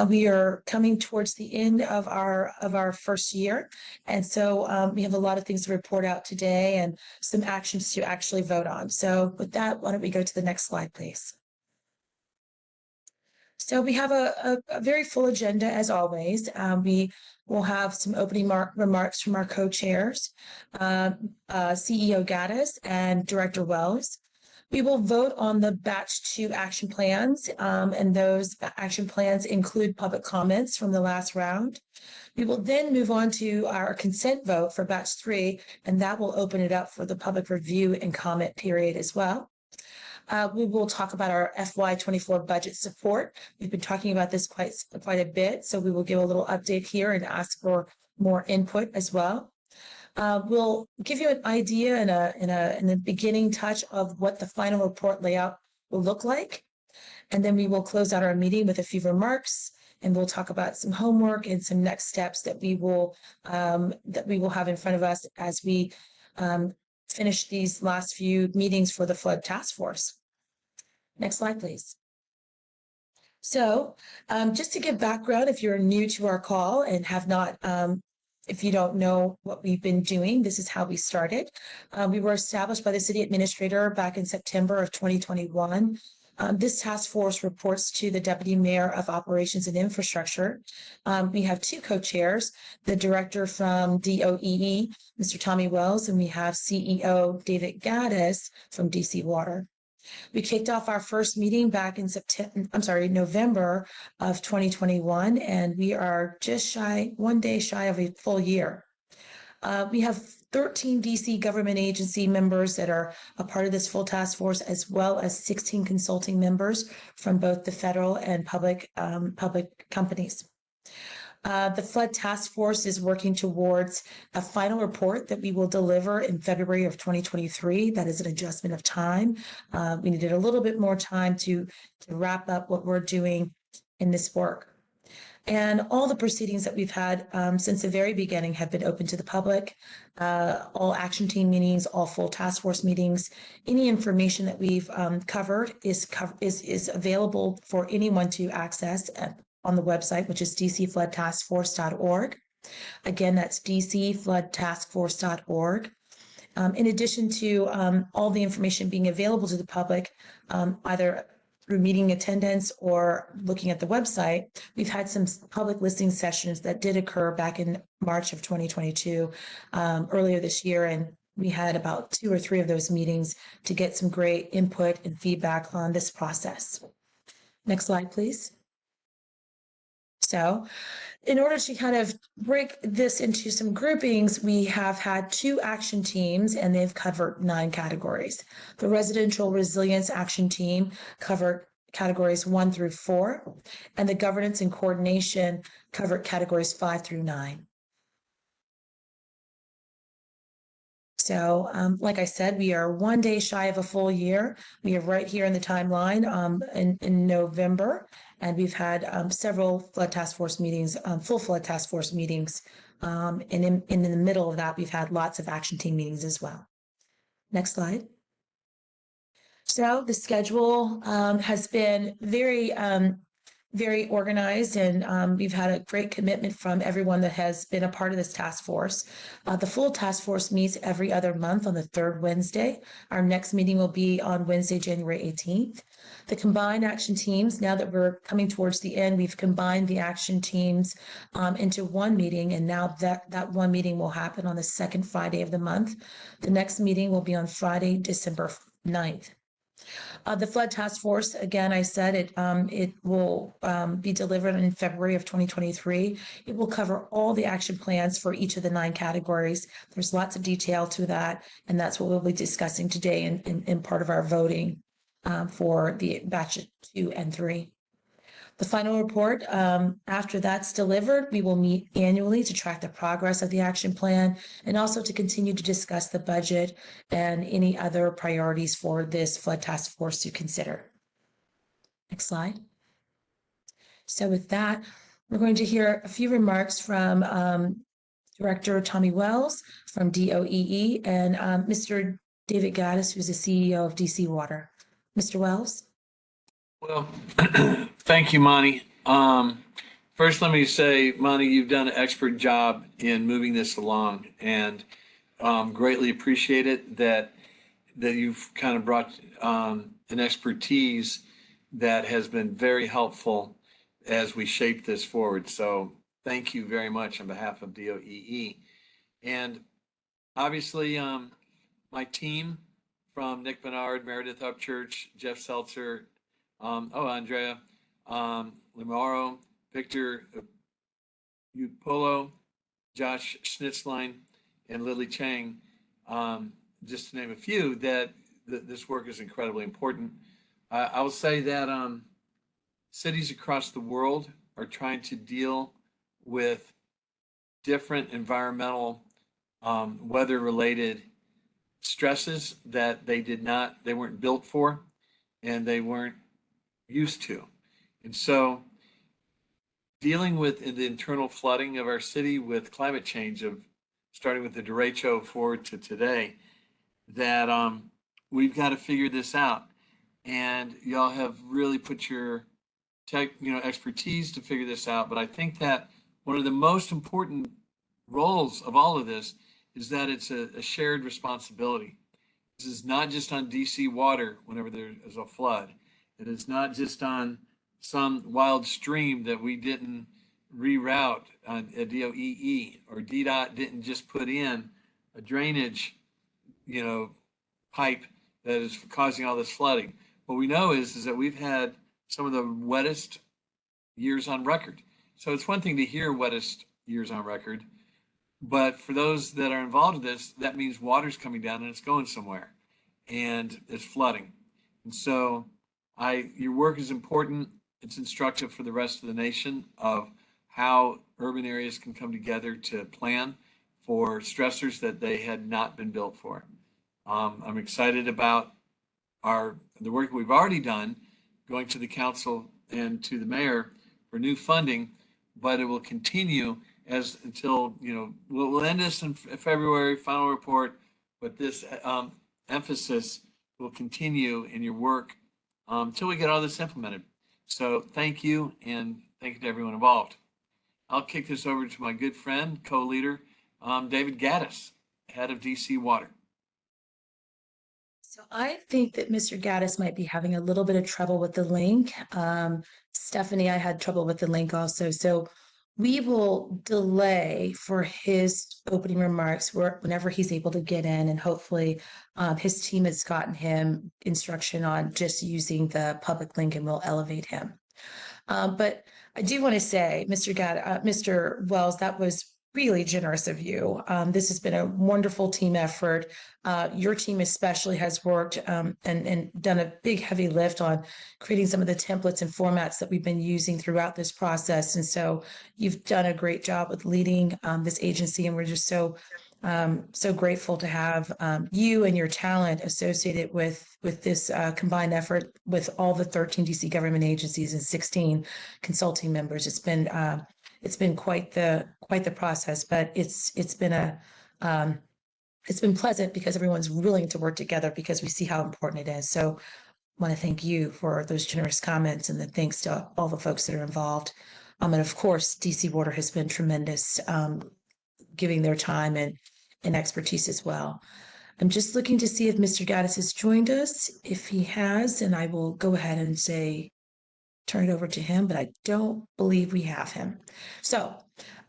We are coming towards the end of our first year, and so we have a lot of things to report out today and some actions to actually vote on. So with that, why don't we go to the next slide, please? So we have a very full agenda as always. We will have some opening remarks from our co-chairs, CEO Gaddis and Director Wells. We will vote on the batch 2 action plans, and those action plans include public comments from the last round. We will then move on to our consent vote for batch 3, and that will open it up for the public review and comment period as well. We will talk about our FY24 budget support. We've been talking about this quite a bit, so we will give a little update here and ask for more input as well. We'll give you an idea in a beginning touch of what the final report layout will look like. And then we will close out our meeting with a few remarks, and we'll talk about some homework and some next steps that we will have in front of us as we finish these last few meetings for the flood task force. Next slide, please. So just to give background, if you're new to our call and have not if you don't know what we've been doing, this is how we started. We were established by the city administrator back in September of 2021. This task force reports to the Deputy Mayor of Operations and Infrastructure. We have 2 co-chairs, the director from DOEE, Mr. Tommy Wells, and we have CEO David Gaddis from DC Water. We kicked off our first meeting back in November of 2021, and we are just one day shy of a full year. We have 13 DC government agency members that are a part of this full task force, as well as 16 consulting members from both the federal and public companies. The Flood Task Force is working towards a final report that we will deliver in February of 2023. That is an adjustment of time. We needed a little bit more time to wrap up what we're doing in this work. And all the proceedings that we've had since the very beginning have been open to the public. All action team meetings, all full task force meetings, any information that we've covered is available for anyone to access on the website, which is dcfloodtaskforce.org. Again, that's dcfloodtaskforce.org. In addition to all the information being available to the public, either through meeting attendance or looking at the website, we've had some public listening sessions that did occur back in March of 2022, earlier this year, and we had about 2 or 3 of those meetings to get some great input and feedback on this process. Next slide, please. So in order to kind of break this into some groupings, we have had 2 action teams, and they've covered 9 categories. The Residential Resilience Action Team covered categories 1 through 4, and the Governance and Coordination covered categories 5 through 9. So, like I said, we are one day shy of a full year. We are right here in the timeline in November, and we've had several flood task force meetings, full flood task force meetings. And in the middle of that, we've had lots of action team meetings as well. Next slide. So the schedule has been very organized, and we've had a great commitment from everyone that has been a part of this task force. The full task force meets every other month on the 3rd Wednesday. Our next meeting will be on Wednesday, January 18th. The combined action teams, now that we're coming towards the end, we've combined the action teams into one meeting, and now that one meeting will happen on the 2nd Friday of the month. The next meeting will be on Friday, December 9th. The Flood Task Force, again, I said it will be delivered in February of 2023. It will cover all the action plans for each of the 9 categories. There's lots of detail to that, and that's what we'll be discussing today in part of our voting for the batch 2 and 3. The final report, after that's delivered, we will meet annually to track the progress of the action plan and also to continue to discuss the budget and any other priorities for this flood task force to consider. Next slide. So with that, we're going to hear a few remarks from Director Tommy Wells from DOEE and Mr. David Gaddis, who's the CEO of DC Water. Mr. Wells? Well, thank you, Monty. First, let me say, Monty, you've done an expert job in moving this along, and greatly appreciate it that you've kind of brought an expertise that has been very helpful as we shape this forward. So thank you very much on behalf of DOEE. And obviously, my team from Nick Bernard, Meredith Upchurch, Jeff Seltzer, Andrea, Limaro, Victor Upolo, Josh Schnitzline, and Lily Chang, just to name a few, this work is incredibly important. I will say that cities across the world are trying to deal with different environmental, weather-related stresses that they weren't built for, and they weren't used to. And so dealing with the internal flooding of our city with climate change, of starting with the derecho forward to today, that we've got to figure this out. And y'all have really put your expertise to figure this out. But I think that one of the most important roles of all of this is that it's a shared responsibility. This is not just on DC Water whenever there is a flood. It is not just on some wild stream that we didn't reroute at DOEE, or DDOT didn't just put in a drainage, pipe that is causing all this flooding. What we know is that we've had some of the wettest years on record. So it's one thing to hear wettest years on record, but for those that are involved in this, that means water's coming down and it's going somewhere, and it's flooding. And so your work is important. It's instructive for the rest of the nation of how urban areas can come together to plan for stressors that they had not been built for. I'm excited about the work we've already done, going to the council and to the mayor for new funding, but it will continue until we'll end this in February, final report, but this emphasis will continue in your work until we get all this implemented. So thank you, and thank you to everyone involved. I'll kick this over to my good friend, co-leader, David Gaddis, head of DC Water. So I think that Mr. Gaddis might be having a little bit of trouble with the link. Stephanie, I had trouble with the link also. So we will delay for his opening remarks whenever he's able to get in, and hopefully his team has gotten him instruction on just using the public link, and we'll elevate him. But I do want to say, Mr. Wells, that was really generous of you. This has been a wonderful team effort. Your team especially has worked and done a big heavy lift on creating some of the templates and formats that we've been using throughout this process. And so you've done a great job with leading this agency, and we're just so grateful to have you and your talent associated with this combined effort with all the 13 DC government agencies and 16 consulting members. It's been quite the process, but it's been pleasant because everyone's willing to work together because we see how important it is. So I want to thank you for those generous comments, and then thanks to all the folks that are involved. And of course, DC Water has been tremendous, giving their time and expertise as well. I'm just looking to see if Mr. Gaddis has joined us. If he has, and I will go ahead and turn it over to him, but I don't believe we have him. So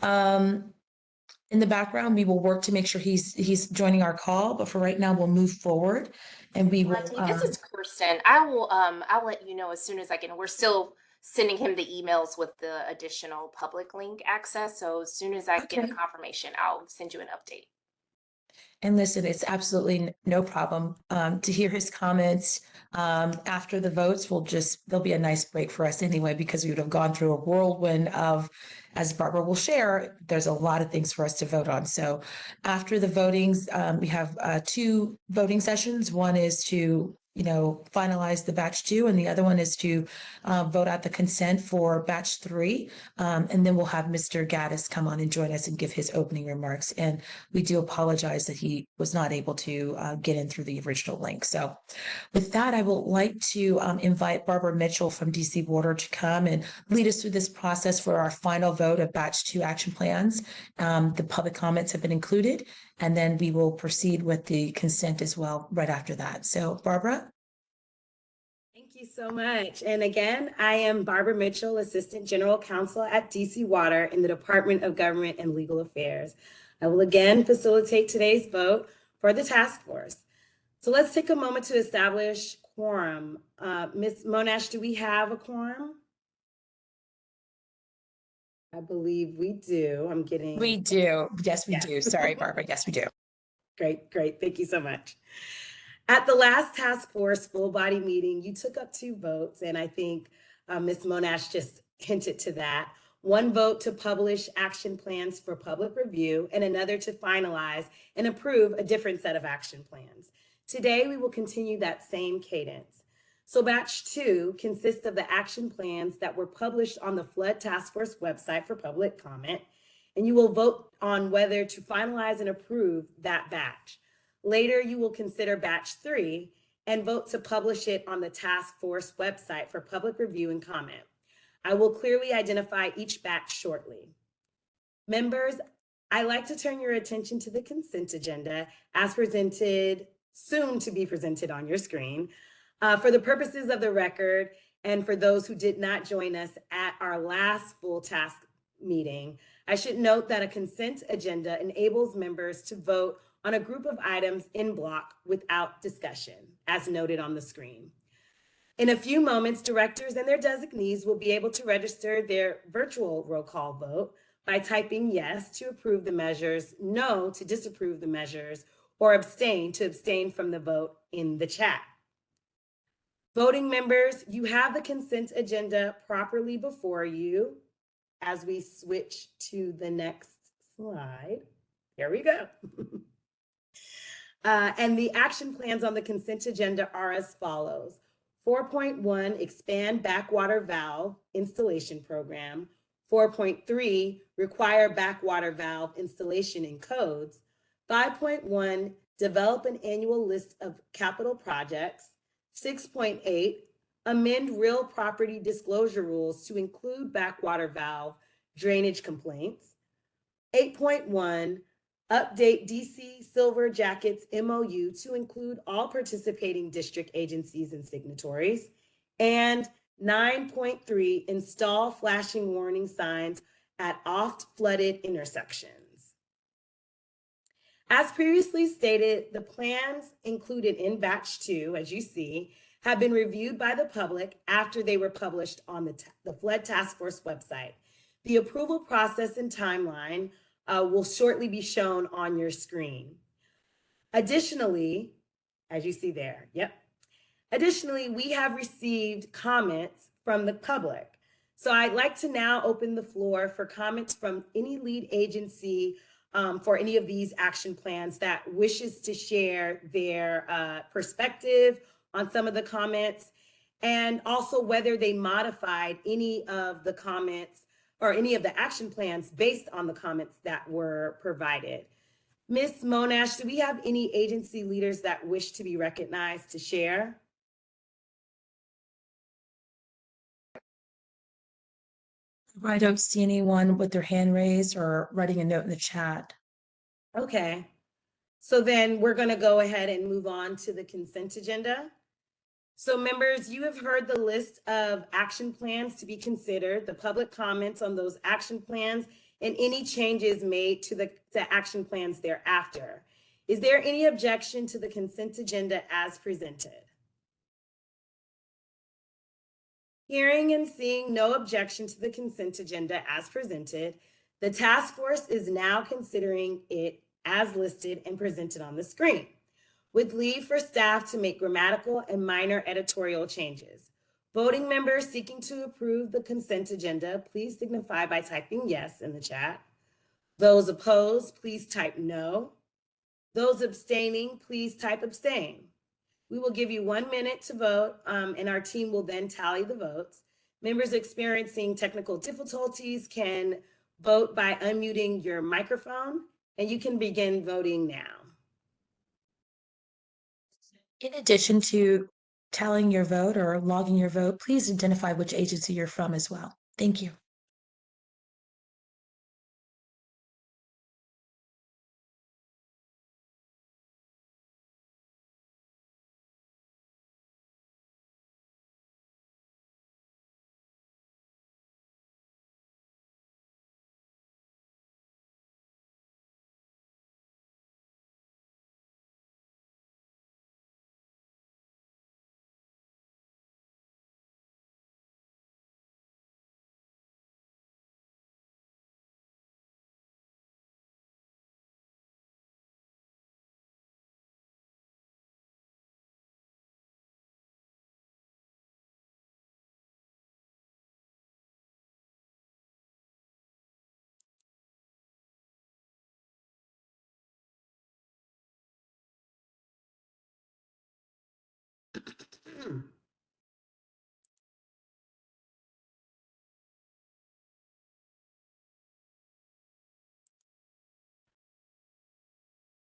in the background, we will work to make sure he's joining our call, but for right now, we'll move forward, and we will. This is Kirsten. I'll let you know as soon as I can. We're still sending him the emails with the additional public link access. So as soon as I get a confirmation, I'll send you an update. And listen, it's absolutely no problem to hear his comments after the votes. There'll be a nice break for us anyway, because we would have gone through a whirlwind of, as Barbara will share, there's a lot of things for us to vote on. So after the votings, we have 2 voting sessions. One is to finalize the batch 2, and the other one is to vote out the consent for batch 3. And then we'll have Mr. Gaddis come on and join us and give his opening remarks. And we do apologize that he was not able to get in through the original link. So with that, I would like to invite Barbara Mitchell from DC Water to come and lead us through this process for our final vote of batch 2 action plans. The public comments have been included, and then we will proceed with the consent as well right after that. So Barbara? Thank you so much. And again, I am Barbara Mitchell, Assistant General Counsel at DC Water in the Department of Government and Legal Affairs. I will again facilitate today's vote for the task force. So let's take a moment to establish quorum. Ms. Monash, do we have a quorum? I believe we do. We do. Yes, we Yes. do. Sorry, Barbara. Yes, we do. Great. Thank you so much. At the last task force full body meeting, you took up 2 votes, and I think Ms. Monash just hinted to that. One vote to publish action plans for public review, and another to finalize and approve a different set of action plans. Today, we will continue that same cadence. So batch 2 consists of the action plans that were published on the Flood Task Force website for public comment, and you will vote on whether to finalize and approve that batch. Later, you will consider batch 3 and vote to publish it on the task force website for public review and comment. I will clearly identify each batch shortly. Members, I'd like to turn your attention to the consent agenda as presented, soon to be presented on your screen. For the purposes of the record, and for those who did not join us at our last full task meeting, I should note that a consent agenda enables members to vote on a group of items in block without discussion, as noted on the screen. In a few moments, directors and their designees will be able to register their virtual roll call vote by typing yes to approve the measures, no to disapprove the measures, or abstain to abstain from the vote in the chat. Voting members, you have the consent agenda properly before you. As we switch to the next slide, here we go. And the action plans on the consent agenda are as follows. 4.1, expand backwater valve installation program. 4.3, require backwater valve installation in codes. 5.1, develop an annual list of capital projects. 6.8, amend real property disclosure rules to include backwater valve drainage complaints. 8.1, update DC Silver Jackets MOU to include all participating district agencies and signatories. And 9.3, install flashing warning signs at oft flooded intersections. As previously stated, the plans included in batch 2, as you see, have been reviewed by the public after they were published on the Flood Task Force website. The approval process and timeline will shortly be shown on your screen. Additionally, as you see there, Additionally, we have received comments from the public. So I'd like to now open the floor for comments from any lead agency for any of these action plans that wishes to share their perspective on some of the comments, and also whether they modified any of the comments or any of the action plans based on the comments that were provided. Ms. Monash, do we have any agency leaders that wish to be recognized to share? I don't see anyone with their hand raised or writing a note in the chat. Okay, so then we're going to go ahead and move on to the consent agenda. So members, you have heard the list of action plans to be considered, the public comments on those action plans, and any changes made to the action plans thereafter. Is there any objection to the consent agenda as presented? Hearing and seeing no objection to the consent agenda as presented, the task force is now considering it as listed and presented on the screen, with leave for staff to make grammatical and minor editorial changes. Voting members seeking to approve the consent agenda, please signify by typing yes in the chat. Those opposed, please type no. Those abstaining, please type abstain. We will give you 1 minute to vote, and our team will then tally the votes. Members experiencing technical difficulties can vote by unmuting your microphone, and you can begin voting now. In addition to tallying your vote or logging your vote, please identify which agency you're from as well. Thank you.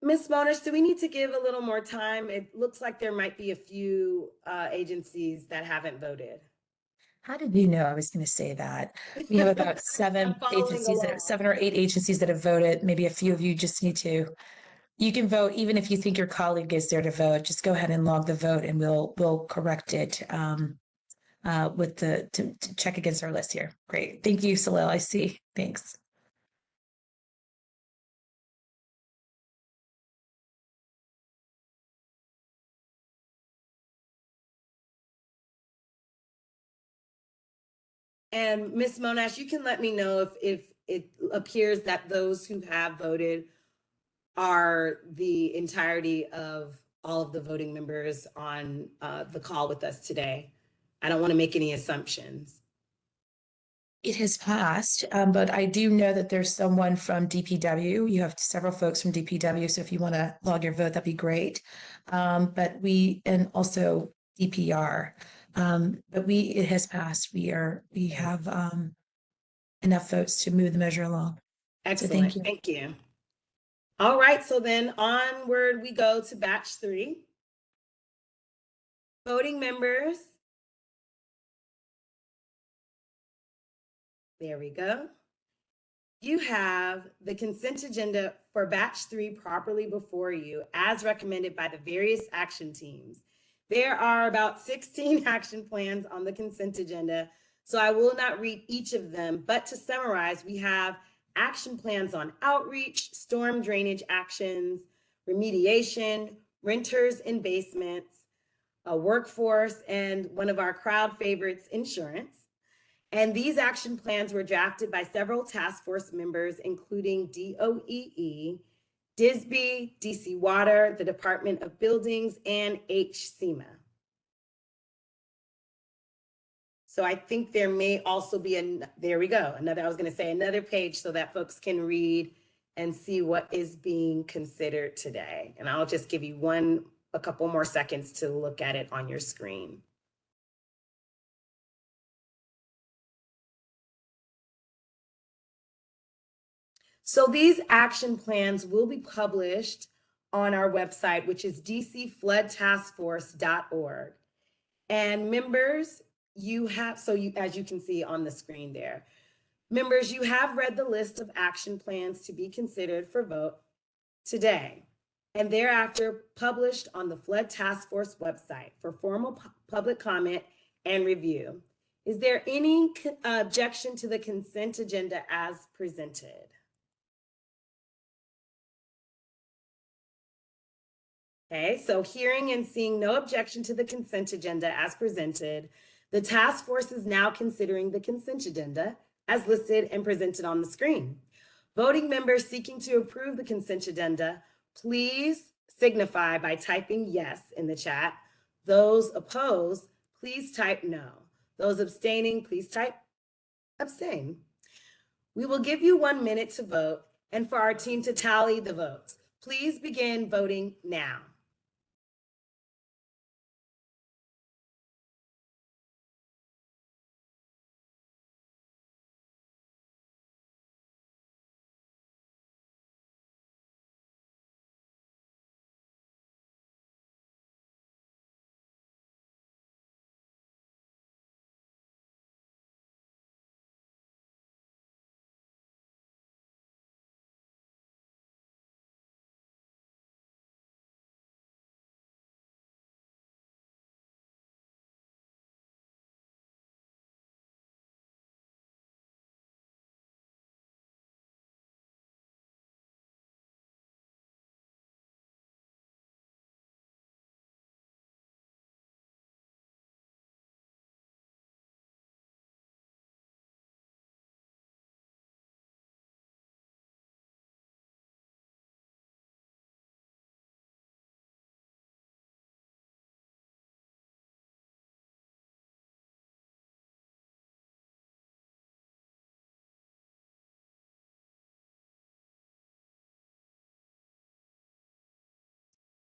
Ms. Monish, do we need to give a little more time? It looks like there might be a few agencies that haven't voted. How did you know I was going to say that? We have about I'm following along. 7 or 8 agencies that have voted. Maybe a few of you just need to. You can vote even if you think your colleague is there to vote. Just go ahead and log the vote, and we'll correct it with to check against our list here. Great, thank you, Salil. I see. Thanks. And Ms. Monash, you can let me know if it appears that those who have voted are the entirety of all of the voting members on the call with us today. I don't want to make any assumptions. It has passed, but I do know that there's someone from DPW. You have several folks from DPW, so if you want to log your vote, that'd be great. And also DPR. But it has passed. We have enough votes to move the measure along. Excellent. So thank you. All right, so then onward we go to batch 3. Voting members. There we go. You have the consent agenda for batch 3 properly before you as recommended by the various action teams. There are about 16 action plans on the consent agenda, so I will not read each of them, but to summarize, we have action plans on outreach, storm drainage actions, remediation, renters in basements, a workforce, and one of our crowd favorites, insurance. And these action plans were drafted by several task force members, including DOEE, DISB, DC Water, the Department of Buildings, and HCEMA. So I think there may also be there we go, another page so that folks can read and see what is being considered today. And I'll just give you a couple more seconds to look at it on your screen. So these action plans will be published on our website, which is dcfloodtaskforce.org. And members, as you can see on the screen there, members, you have read the list of action plans to be considered for vote today, and thereafter published on the Flood Task Force website for formal public comment and review. Is there any objection to the consent agenda as presented? Okay, so hearing and seeing no objection to the consent agenda as presented, the task force is now considering the consent agenda as listed and presented on the screen. Voting members seeking to approve the consent agenda, please signify by typing yes in the chat. Those opposed, please type no. Those abstaining, please type abstain. We will give you 1 minute to vote and for our team to tally the votes. Please begin voting now.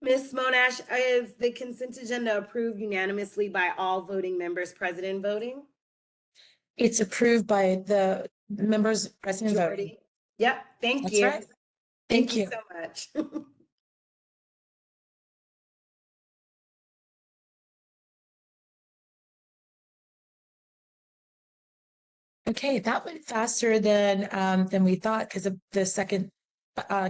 Ms. Monash, is the consent agenda approved unanimously by all voting members present and voting? It's approved by the members present and voting. Majority? Yep, thank That's you. right. Thank you. So much. Okay, that went faster than we thought because the second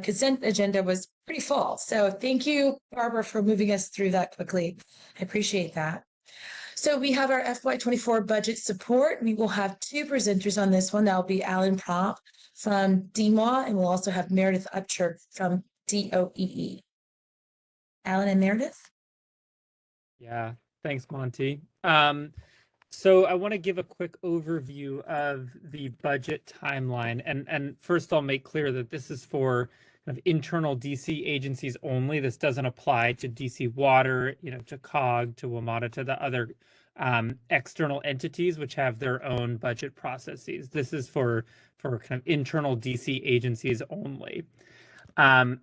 consent agenda was pretty full. So thank you, Barbara, for moving us through that quickly. I appreciate that. So we have our FY24 budget support. We will have two presenters on this one. That'll be Alan Prompt from DMWA, and we'll also have Meredith Upchurch from DOEE. Alan and Meredith? Yeah, thanks, Monty. So I want to give a quick overview of the budget timeline. And first I'll make clear that this is for kind of internal DC agencies only. This doesn't apply to DC Water, to COG, to WMATA, to the other external entities which have their own budget processes. This is for kind of internal DC agencies only.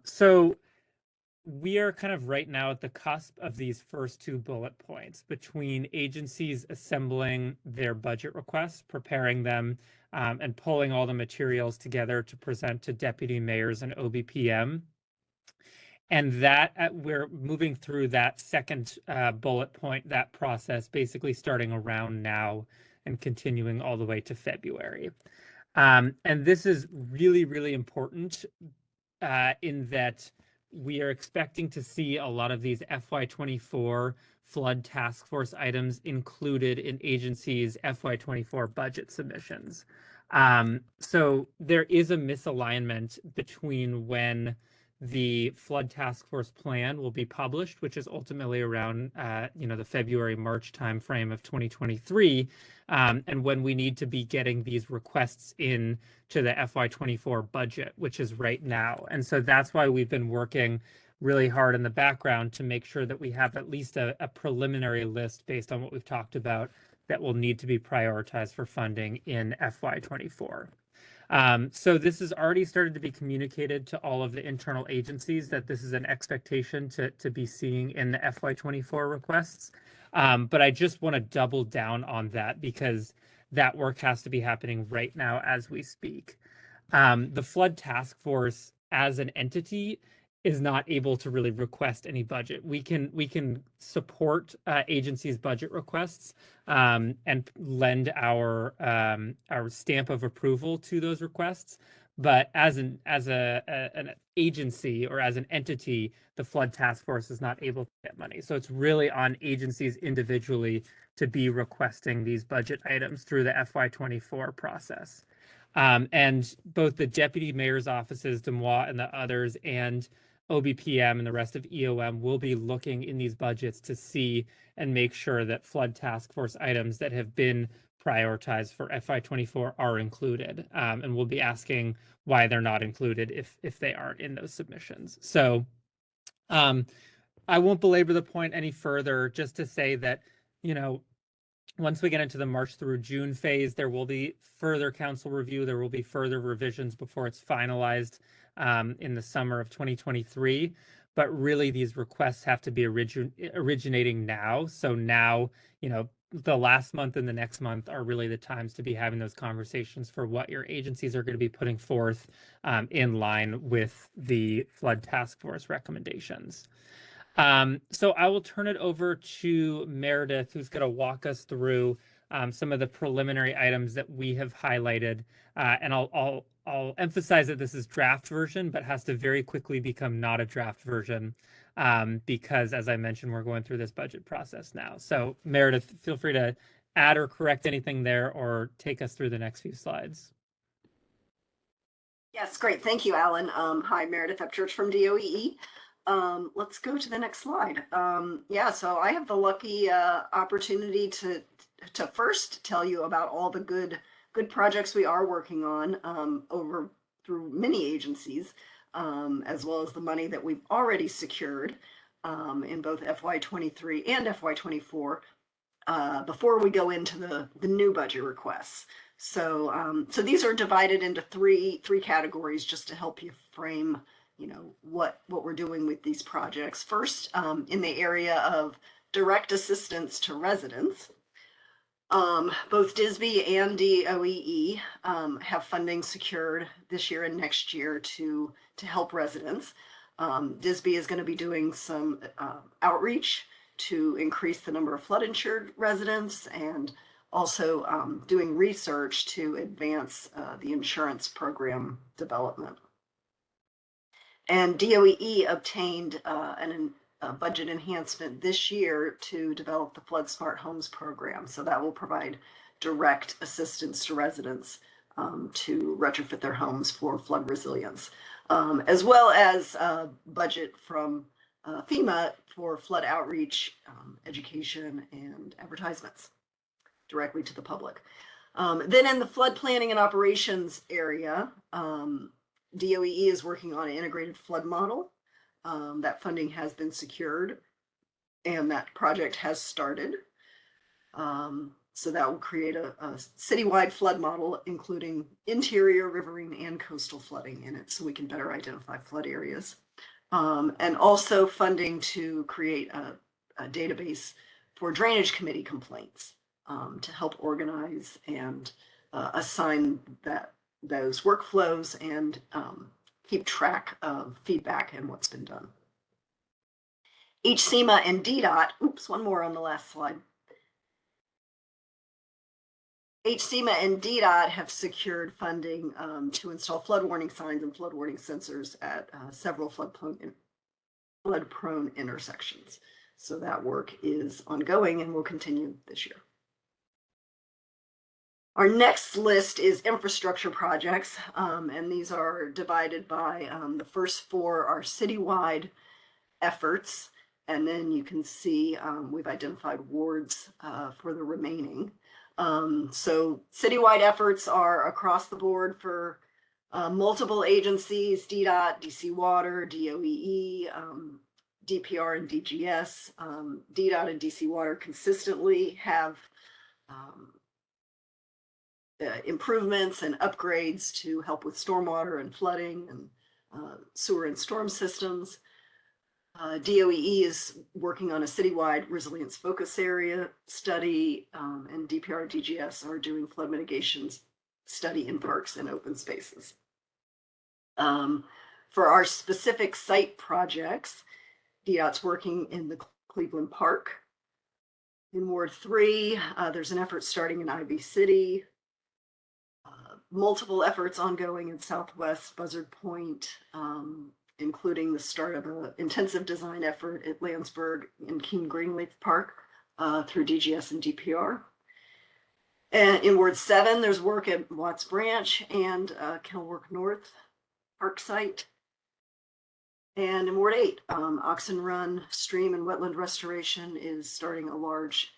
So we are kind of right now at the cusp of these first two bullet points between agencies assembling their budget requests, preparing them, and pulling all the materials together to present to deputy mayors and OBPM. And that we're moving through that second bullet point, that process basically starting around now and continuing all the way to February. And this is really, really important in that we are expecting to see a lot of these FY24 flood task force items included in agencies' FY24 budget submissions. So there is a misalignment between when the flood task force plan will be published, which is ultimately around the February-March timeframe of 2023, and when we need to be getting these requests in to the FY24 budget, which is right now. And so that's why we've been working really hard in the background to make sure that we have at least a preliminary list based on what we've talked about that will need to be prioritized for funding in FY24. So this has already started to be communicated to all of the internal agencies that this is an expectation to be seeing in the FY24 requests. But I just want to double down on that because that work has to be happening right now as we speak. The flood task force as an entity is not able to really request any budget. We can support agencies' budget requests and lend our stamp of approval to those requests. But as an agency or as an entity, the flood task force is not able to get money. So it's really on agencies individually to be requesting these budget items through the FY24 process. And both the deputy mayor's offices, DMWA and the others, and OBPM and the rest of EOM will be looking in these budgets to see and make sure that flood task force items that have been prioritized for FY24 are included. And we'll be asking why they're not included if they aren't in those submissions. So I won't belabor the point any further, just to say that, once we get into the March through June phase, there will be further council review. There will be further revisions before it's finalized in the summer of 2023. But really, these requests have to be originating now. So now, the last month and the next month are really the times to be having those conversations for what your agencies are going to be putting forth in line with the flood task force recommendations. So I will turn it over to Meredith, who's going to walk us through some of the preliminary items that we have highlighted. And I'll emphasize that this is draft version, but has to very quickly become not a draft version because, as I mentioned, we're going through this budget process now. So Meredith, feel free to add or correct anything there or take us through the next few slides. Yes, great. Thank you, Alan. Hi, Meredith Upchurch from DOEE. Let's go to the next slide. So I have the lucky opportunity to first tell you about all the good projects we are working on through many agencies, as well as the money that we've already secured in both FY23 and FY24 before we go into the new budget requests. So these are divided into three categories just to help you frame you know, what we're doing with these projects. First, in the area of direct assistance to residents, both DISB and DOEE have funding secured this year and next year to help residents. DISB is going to be doing some outreach to increase the number of flood insured residents, and also doing research to advance the insurance program development. And DOEE obtained a budget enhancement this year to develop the Flood Smart Homes program. So that will provide direct assistance to residents to retrofit their homes for flood resilience, as well as budget from FEMA for flood outreach, education, and advertisements directly to the public. Then in the flood planning and operations area, DOEE is working on an integrated flood model. That funding has been secured and that project has started. So that will create a citywide flood model, including interior, riverine, and coastal flooding in it, so we can better identify flood areas. And also funding to create a database for drainage committee complaints to help organize and assign those workflows and keep track of feedback and what's been done. HCEMA and DDOT, oops, one more on the last slide. HCEMA and DDOT have secured funding to install flood warning signs and flood warning sensors at several flood-prone intersections. So that work is ongoing and will continue this year. Our next list is infrastructure projects, and these are divided by the first four are citywide efforts, and then you can see we've identified wards for the remaining. So citywide efforts are across the board for multiple agencies: DDOT, DC Water, DOEE, DPR, and DGS. DDOT and DC Water consistently have improvements and upgrades to help with stormwater and flooding and sewer and storm systems. DOEE is working on a citywide resilience focus area study, and DPR and DGS are doing flood mitigations study in parks and open spaces. For our specific site projects, DDOT's working in the Cleveland Park. In Ward 3, there's an effort starting in Ivy City. Multiple efforts ongoing in Southwest Buzzard Point, including the start of an intensive design effort at Landsberg and Keene Greenleaf Park through DGS and DPR. And in Ward 7, there's work at Watts Branch and Kenilworth North Park site. And in Ward 8, Oxen Run Stream and Wetland Restoration is starting a large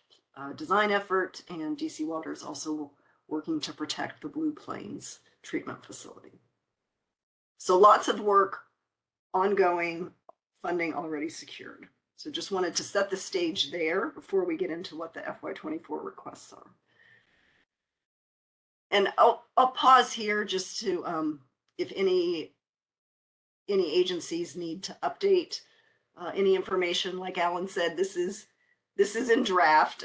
design effort, and DC Water is also working to protect the Blue Plains treatment facility. So lots of work ongoing, funding already secured. So just wanted to set the stage there before we get into what the FY24 requests are. And I'll pause here just to, if any agencies need to update any information. Like Alan said, this is in draft.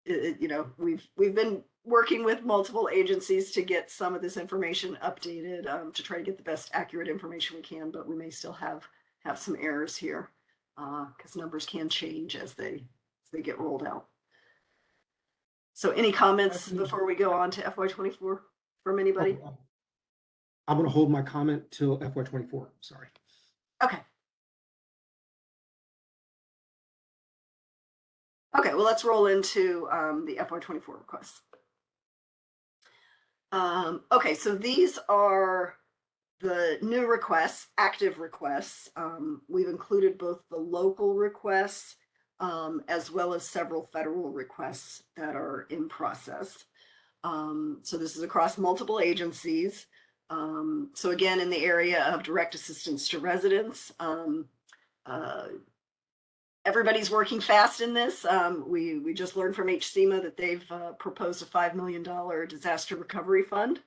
You know, we've been working with multiple agencies to get some of this information updated to try to get the best accurate information we can, but we may still have some errors here because numbers can change as they get rolled out. So any comments before we go on to FY24 from anybody? I'm going to hold my comment till FY24. Sorry. Okay. Okay, well, let's roll into the FY24 requests. Okay, so these are the new requests, active requests. We've included both the local requests as well as several federal requests that are in process. So this is across multiple agencies. So again, in the area of direct assistance to residents, everybody's working fast in this. We just learned from HCEMA that they've proposed a $5 million disaster recovery fund.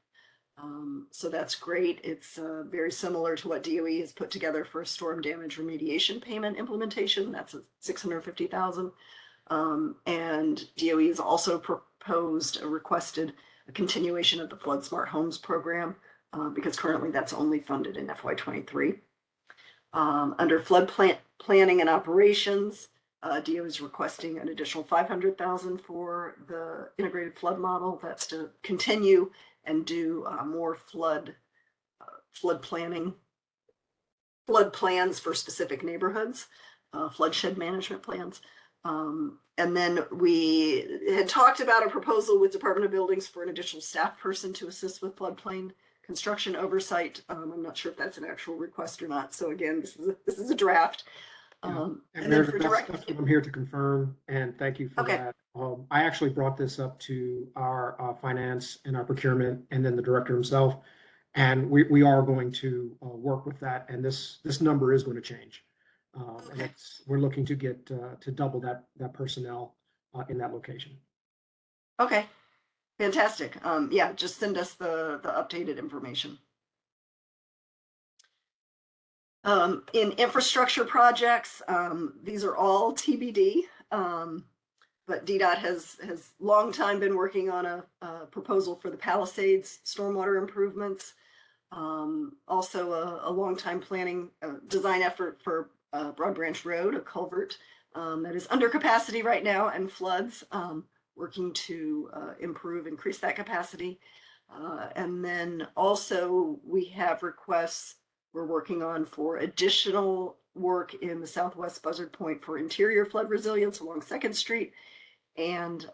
So that's great. It's very similar to what DOE has put together for a storm damage remediation payment implementation. That's a $650,000. And DOE has also proposed, requested a continuation of the Flood Smart Homes program because currently that's only funded in FY23. Under flood planning and operations, DOE is requesting an additional $500,000 for the integrated flood model. That's to continue and do more flood planning, flood plans for specific neighborhoods, floodshed management plans. And then we had talked about a proposal with Department of Buildings for an additional staff person to assist with floodplain construction oversight. I'm not sure if that's an actual request or not. So again, this is a draft. And And then Meredith, for that's direct, what I'm here to confirm, and thank you for Okay. that. I actually brought this up to our finance and our procurement, and then the director himself, and we are going to work with that, and this number is going to change. And Okay. we're looking to get to double that personnel in that location. Okay, fantastic. Yeah, just send us the updated information. In infrastructure projects, these are all TBD. But DDOT has long time been working on a proposal for the Palisades stormwater improvements. Also a long time planning design effort for Broad Branch Road, a culvert that is under capacity right now and floods, working to increase that capacity. And then also we have requests we're working on for additional work in the Southwest Buzzard Point for interior flood resilience along 2nd Street, and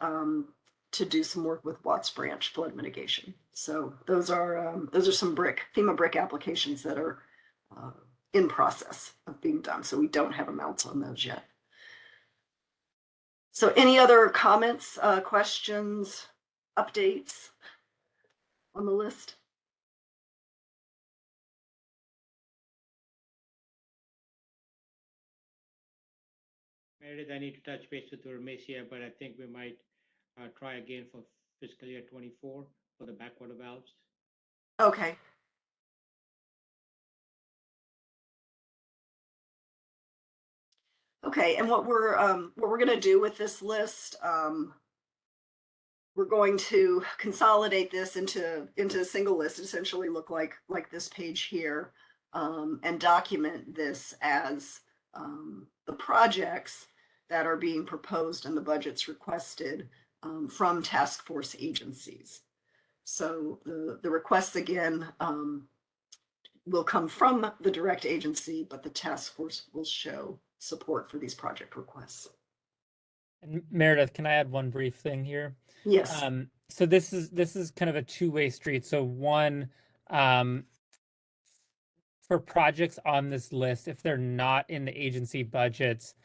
to do some work with Watts Branch flood mitigation. So those are some FEMA brick applications that are in process of being done. So we don't have amounts on those yet. So any other comments, questions, updates on the list? Meredith, I need to touch base with Ramesh here, but I think we might try again for fiscal year 24 for the backwater valves. Okay. Okay, and what we're going to do with this list, we're going to consolidate this into a single list, essentially look like this page here, and document this as the projects that are being proposed and the budgets requested from task force agencies. So the requests again will come from the direct agency, but the task force will show support for these project requests. And Meredith, can I add one brief thing here? Yes. So this is kind of a two-way street. So one, for projects on this list, if they're not in the agency budgets,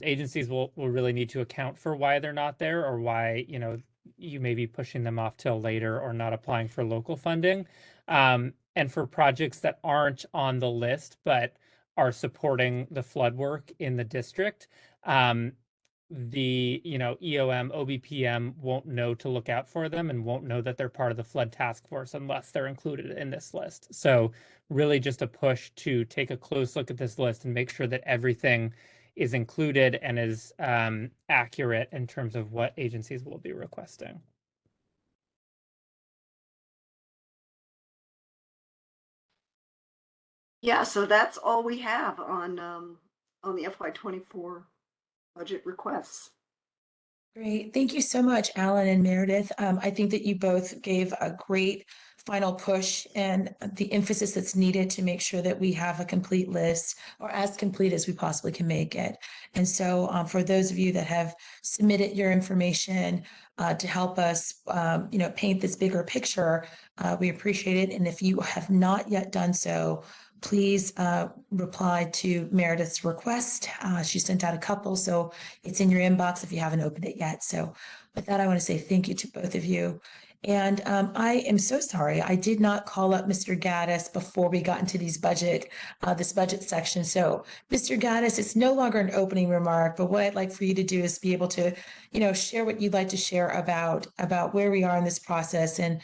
agencies will really need to account for why they're not there, or why, you know, you may be pushing them off till later or not applying for local funding. And for projects that aren't on the list but are supporting the flood work in the district, the EOM, OBPM won't know to look out for them and won't know that they're part of the flood task force unless they're included in this list. So really just a push to take a close look at this list and make sure that everything is included and is accurate in terms of what agencies will be requesting. Yeah, so that's all we have on the FY24 budget requests. Great. Thank you so much, Alan and Meredith. I think that you both gave a great final push and the emphasis that's needed to make sure that we have a complete list, or as complete as we possibly can make it. And so for those of you that have submitted your information to help us, paint this bigger picture, we appreciate it. And if you have not yet done so, please reply to Meredith's request. She sent out a couple, so it's in your inbox if you haven't opened it yet. So with that, I want to say thank you to both of you. And I am so sorry, I did not call up Mr. Gaddis before we got into this budget section. So, Mr. Gaddis, it's no longer an opening remark, but what I'd like for you to do is be able to, share what you'd like to share about where we are in this process. And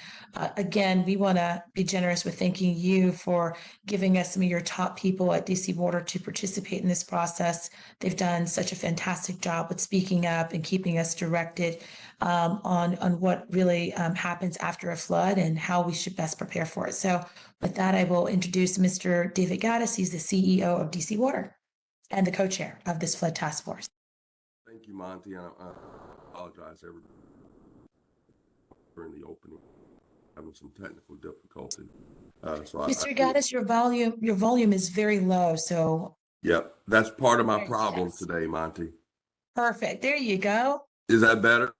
again, we want to be generous with thanking you for giving us some of your top people at DC Water to participate in this process. They've done such a fantastic job with speaking up and keeping us directed on what really happens after a flood and how we should best prepare for it. So with that, I will introduce Mr. David Gaddis. He's the CEO of DC Water and the co-chair of this flood task force. Thank you, Monty. I apologize everybody during the opening, having some technical difficulty. Mr. Gaddis, your volume is very low. So yep, that's part of my Yes. problem today, Monty. Perfect. There you go. Is that better?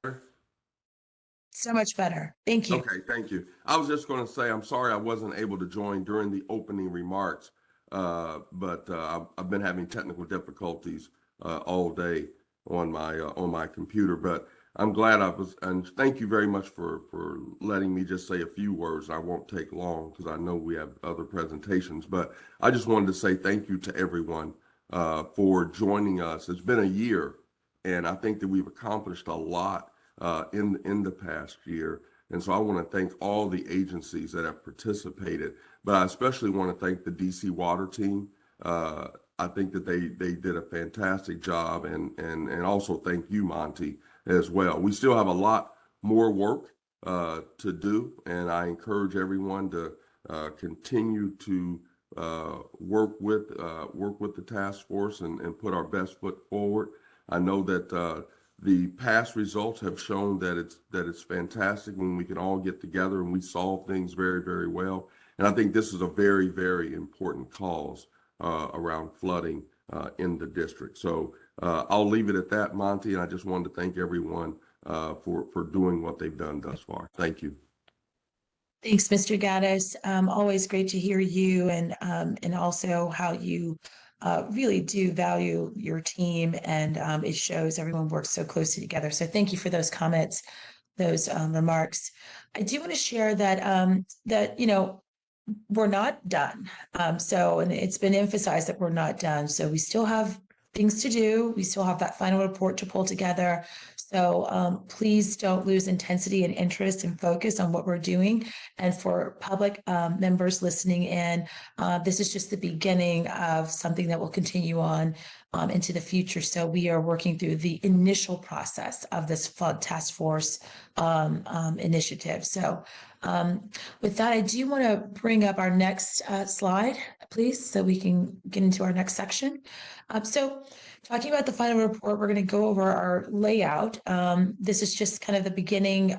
So much better. Thank you. Okay, thank you. I was just going to say, I'm sorry I wasn't able to join during the opening remarks, but I've been having technical difficulties all day on my computer. But I'm glad and thank you very much for letting me just say a few words. I won't take long because I know we have other presentations. But I just wanted to say thank you to everyone for joining us. It's been a year, and I think that we've accomplished a lot in the past year. And so I want to thank all the agencies that have participated, but I especially want to thank the DC Water team. I think that they did a fantastic job, and also thank you, Monty, as well. We still have a lot more work to do, and I encourage everyone to continue to work with the task force and put our best foot forward. I know that the past results have shown that it's fantastic when we can all get together and we solve things very, very well. And I think this is a very, very important cause around flooding in the district. So I'll leave it at that, Monty. And I just wanted to thank everyone for doing what they've done thus far. Thank you. Thanks, Mr. Gaddis. Always great to hear you and also how you really do value your team, and it shows everyone works so closely together. So thank you for those comments, those remarks. I do want to share that we're not done. And it's been emphasized that we're not done. So we still have things to do. We still have that final report to pull together. So please don't lose intensity and interest and focus on what we're doing. And for public members listening in, this is just the beginning of something that will continue on into the future. So we are working through the initial process of this flood task force initiative. So with that, I do want to bring up our next slide, please, so we can get into our next section. So talking about the final report, we're going to go over our layout. This is just kind of the beginning,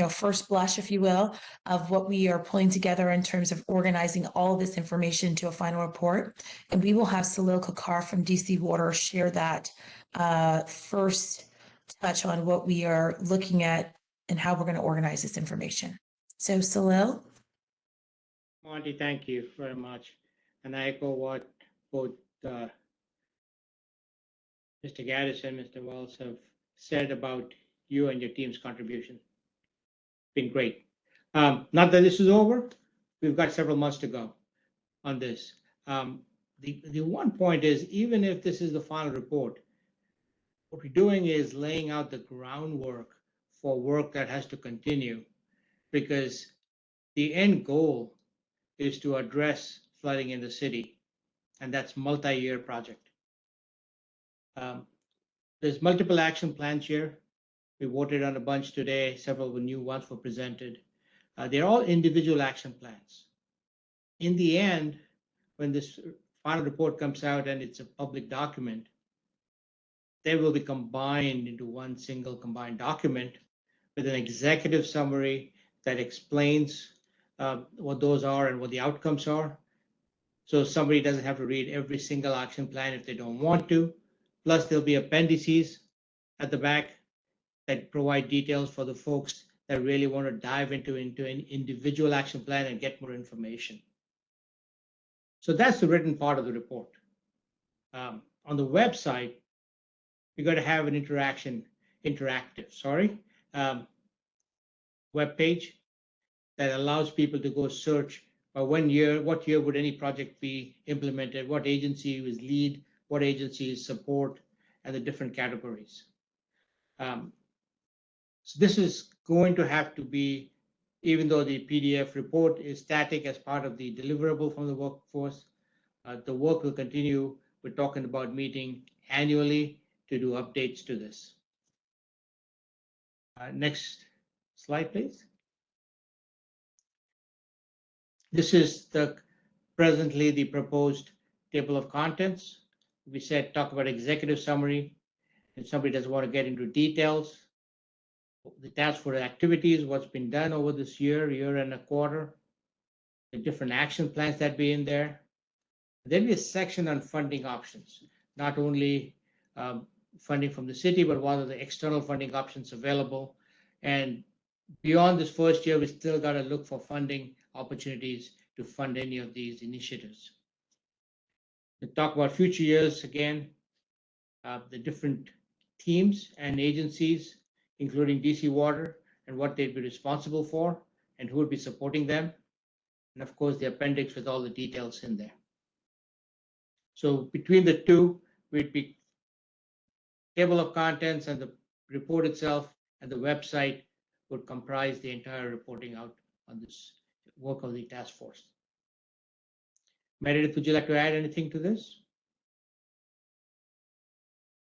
first blush, if you will, of what we are pulling together in terms of organizing all of this information into a final report. And we will have Salil Kakar from DC Water share that first touch on what we are looking at and how we're going to organize this information. So Salil. Monty, thank you very much. And I echo what both Mr. Gaddis and Mr. Wells have said about you and your team's contribution. Been great. Not that this is over, we've got several months to go on this. The one point is, even if this is the final report, what we're doing is laying out the groundwork for work that has to continue, because the end goal is to address flooding in the city, and that's multi-year project. There's multiple action plans here. We voted on a bunch today. Several new ones were presented. They're all individual action plans. In the end, when this final report comes out and it's a public document, they will be combined into one single combined document with an executive summary that explains what those are and what the outcomes are. So somebody doesn't have to read every single action plan if they don't want to. Plus, there'll be appendices at the back that provide details for the folks that really want to dive into an individual action plan and get more information. So that's the written part of the report. On the website, we're going to have an interactive. webpage that allows people to go search what year would any project be implemented, what agency is lead, what agency is support, and the different categories. So this is going to have to be, even though the PDF report is static as part of the deliverable from the workforce, the work will continue. We're talking about meeting annually to do updates to this. Next slide, please. This is presently the proposed table of contents. We said talk about executive summary. If somebody doesn't want to get into details, the task force activities, what's been done over this year and a quarter, the different action plans that be in there. Then be a section on funding options, not only funding from the city, but what are the external funding options available. And beyond this first year, we still got to look for funding opportunities to fund any of these initiatives. We talk about future years again, the different teams and agencies, including DC Water, and what they'd be responsible for and who would be supporting them. And of course, the appendix with all the details in there. So between the two, we'd be table of contents and the report itself and the website would comprise the entire reporting out on this work of the task force. Meredith, would you like to add anything to this?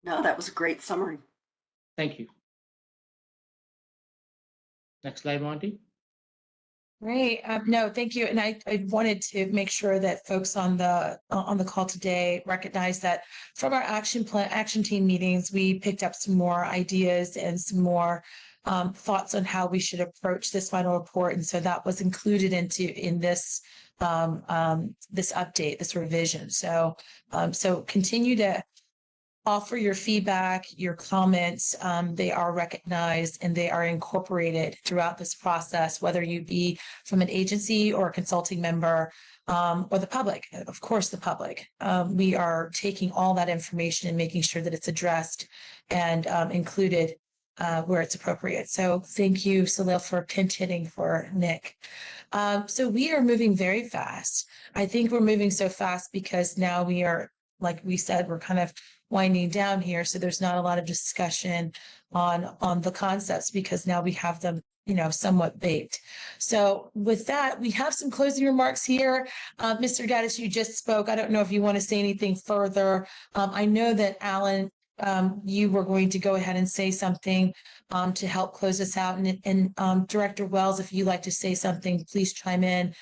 No, that was a great summary. Thank you. Next slide, Monty. Great. No, thank you. And I wanted to make sure that folks on the call today recognize that from our action team meetings, we picked up some more ideas and some more thoughts on how we should approach this final report. And so that was included in this this update, this revision. So so continue to offer your feedback, your comments. They are recognized and they are incorporated throughout this process, whether you be from an agency or a consulting member or the public, of course, the public. We are taking all that information and making sure that it's addressed and included where it's appropriate. So thank you, Salil, for pinch hitting for Nick. So we are moving very fast. I think we're moving so fast because now we are, like we said, we're kind of winding down here. So there's not a lot of discussion on the concepts because now we have them, somewhat baked. So with that, we have some closing remarks here. Mr. Gaddis, you just spoke. I don't know if you want to say anything further. I know that Alan, you were going to go ahead and say something to help close us out. And Director Wells, if you'd like to say something, please chime in.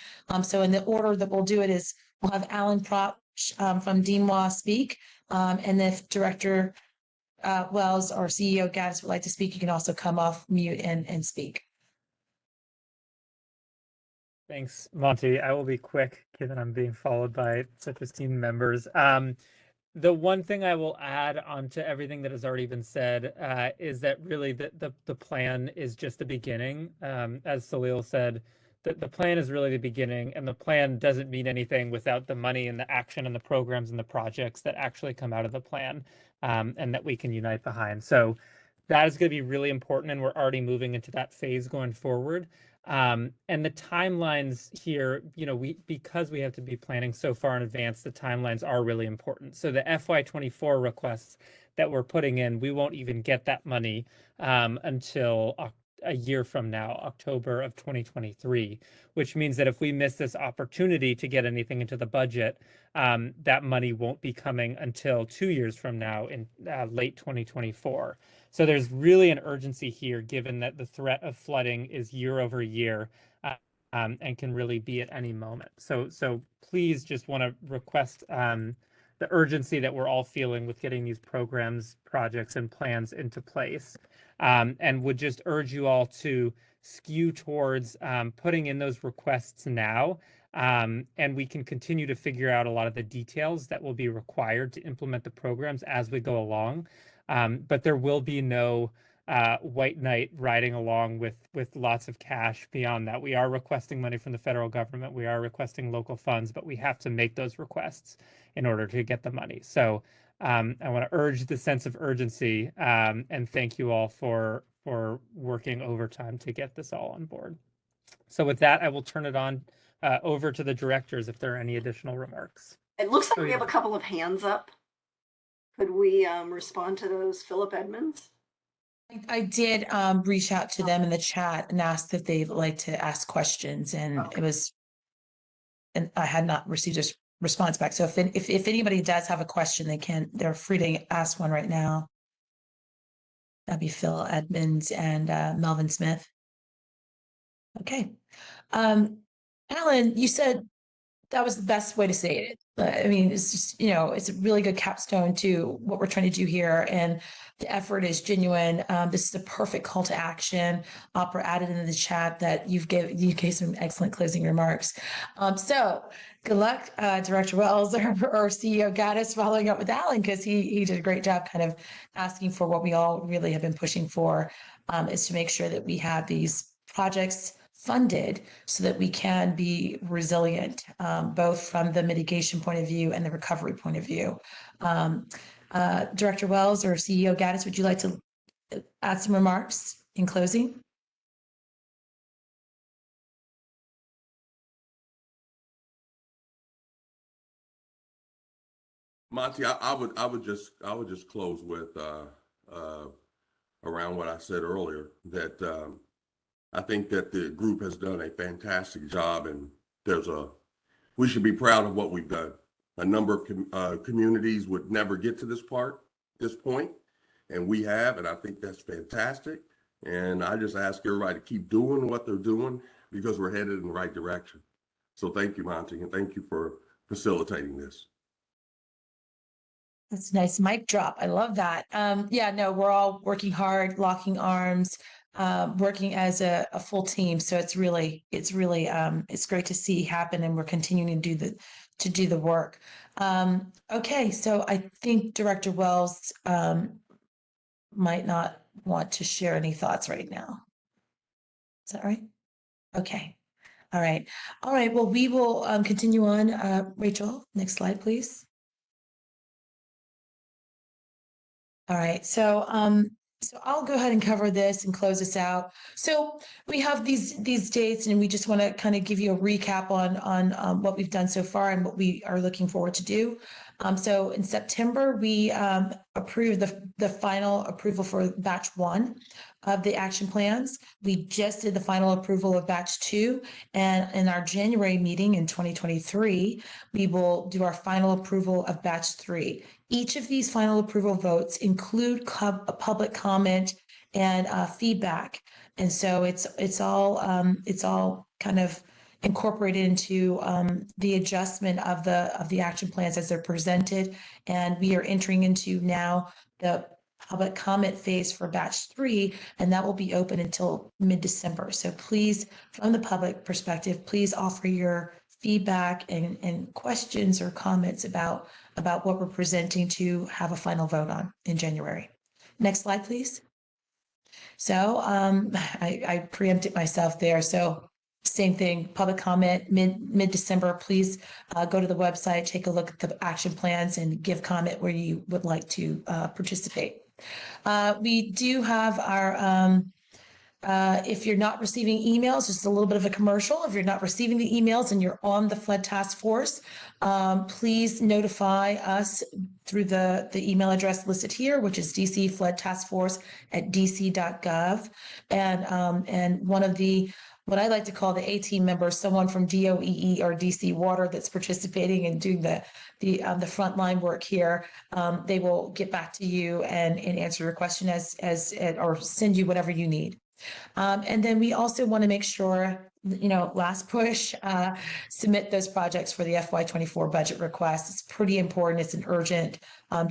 So in the order that we'll do it is we'll have Alan Prop from DMWA speak. And if Director Wells or CEO Gaddis would like to speak, you can also come off mute and speak. Thanks, Monty. I will be quick, given I'm being followed by such esteemed members. The one thing I will add onto everything that has already been said is that really the plan is just the beginning. As Salil said, the plan is really the beginning, and the plan doesn't mean anything without the money and the action and the programs and the projects that actually come out of the plan and that we can unite behind. So that is going to be really important, and we're already moving into that phase going forward. And the timelines here, because we have to be planning so far in advance, the timelines are really important. So the FY24 requests that we're putting in, we won't even get that money until a year from now, October of 2023, which means that if we miss this opportunity to get anything into the budget, that money won't be coming until 2 years from now in late 2024. So there's really an urgency here, given that the threat of flooding is year over year and can really be at any moment. So please just want to request the urgency that we're all feeling with getting these programs, projects, and plans into place. And would just urge you all to skew towards putting in those requests now. And we can continue to figure out a lot of the details that will be required to implement the programs as we go along. But there will be no white knight riding along with lots of cash beyond that. We are requesting money from the federal government. We are requesting local funds, but we have to make those requests in order to get the money. So I want to urge the sense of urgency and thank you all for for working overtime to get this all on board. So with that, I will turn it on over to the directors if there are any additional remarks. It looks like Oh, we have yeah. a couple of hands up. Could we respond to those? Philip Edmonds? I did reach out to them in the chat and asked if they'd like to ask questions, and Okay. it was, and I had not received a response back. So if anybody does have a question, they're free to ask one right now. That'd be Phil Edmonds and Melvin Smith. Okay. Alan, you said that was the best way to say it. I mean, it's just, it's a really good capstone to what we're trying to do here. And the effort is genuine. This is a perfect call to action. Opera added into the chat that you gave some excellent closing remarks. So good luck, Director Wells or CEO Gaddis, following up with Alan, because he did a great job kind of asking for what we all really have been pushing for, is to make sure that we have these projects funded so that we can be resilient, both from the mitigation point of view and the recovery point of view. Director Wells or CEO Gaddis, would you like to add some remarks in closing? Monty, I would just close with around what I said earlier, that I think that the group has done a fantastic job, and we should be proud of what we've done. A number of communities would never get to this point, and we have, and I think that's fantastic. And I just ask everybody to keep doing what they're doing, because we're headed in the right direction. So thank you, Monty, and thank you for facilitating this. That's a nice mic drop. I love that. Yeah, no, we're all working hard, locking arms, working as a full team. So it's great to see happen, and we're continuing to do the work. Okay, so I think Director Wells might not want to share any thoughts right now. Is that right? Okay. All right. Well, we will continue on. Rachel, next slide, please. All right, so I'll go ahead and cover this and close this out. So we have these dates, and we just want to kind of give you a recap on what we've done so far and what we are looking forward to do. So in September, we approved the final approval for batch 1 of the action plans. We just did the final approval of batch 2, and in our January meeting in 2023, we will do our final approval of batch 3. Each of these final approval votes include public comment and feedback, and so it's all kind of incorporated into the adjustment of the action plans as they're presented. And we are entering into now the public comment phase for batch 3, and that will be open until mid-December. So please, from the public perspective, please offer your feedback and questions or comments about what we're presenting to have a final vote on in January. Next slide, please. So I preempted myself there. So same thing, public comment mid-December. Please go to the website, take a look at the action plans, and give comment where you would like to participate. We do have our if you're not receiving emails, just a little bit of a commercial. If you're not receiving the emails and you're on the Flood Task Force, please notify us through the email address listed here, which is DC Flood Task Force at dc.gov. And one of what I like to call the A-team members, someone from DOEE or DC Water that's participating and doing the frontline work here, they will get back to you and answer your question or send you whatever you need. And then we also want to make sure, last push, submit those projects for the FY24 budget request. It's pretty important. It's an urgent,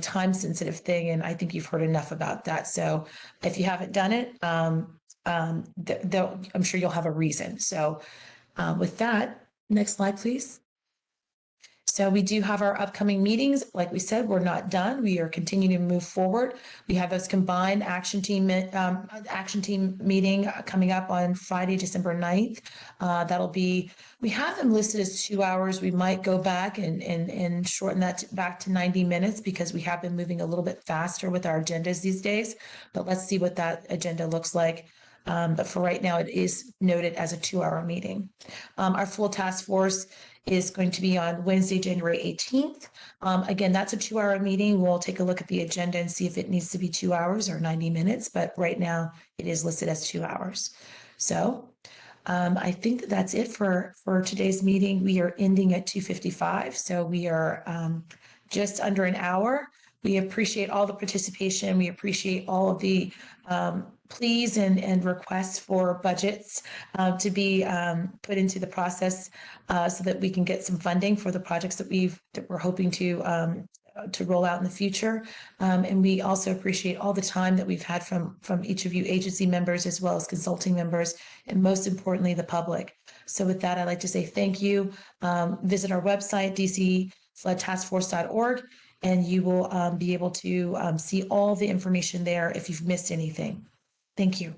time-sensitive thing, and I think you've heard enough about that. So if you haven't done it, I'm sure you'll have a reason. So with that, next slide, please. So we do have our upcoming meetings. Like we said, we're not done. We are continuing to move forward. We have this combined action team meeting coming up on Friday, December 9th. That'll be, we have them listed as 2 hours. We might go back and shorten that back to 90 minutes because we have been moving a little bit faster with our agendas these days. But let's see what that agenda looks like. But for right now, it is noted as a 2-hour meeting. Our full task force is going to be on Wednesday, January 18th. Again, that's a 2-hour meeting. We'll take a look at the agenda and see if it needs to be 2 hours or 90 minutes, but right now it is listed as 2 hours. So I think that's it for today's meeting. We are ending at 2:55, so we are just under an hour. We appreciate all the participation. We appreciate all of the pleas and requests for budgets to be put into the process so that we can get some funding for the projects that we're hoping to roll out in the future. And we also appreciate all the time that we've had from each of you agency members as well as consulting members, and most importantly, the public. So with that, I'd like to say thank you. Visit our website, dcfloodtaskforce.org, and you will be able to see all the information there if you've missed anything. Thank you.